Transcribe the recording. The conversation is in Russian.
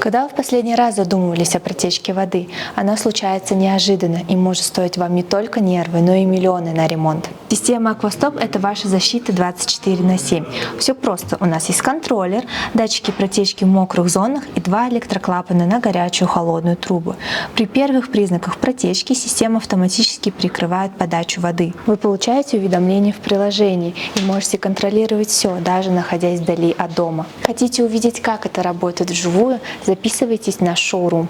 Когда вы в последний раз задумывались о протечке воды? Она случается неожиданно и может стоить вам не только нервы, но и миллионы на ремонт. Система Аквастоп — это ваша защита 24/7. Все просто. У нас есть контроллер, датчики протечки в мокрых зонах и 2 электроклапана на горячую и холодную трубы. При первых признаках протечки система автоматически перекрывает подачу воды. Вы получаете уведомления в приложении и можете контролировать все, даже находясь вдали от дома. Хотите увидеть, как это работает вживую? Записывайтесь на шоурум.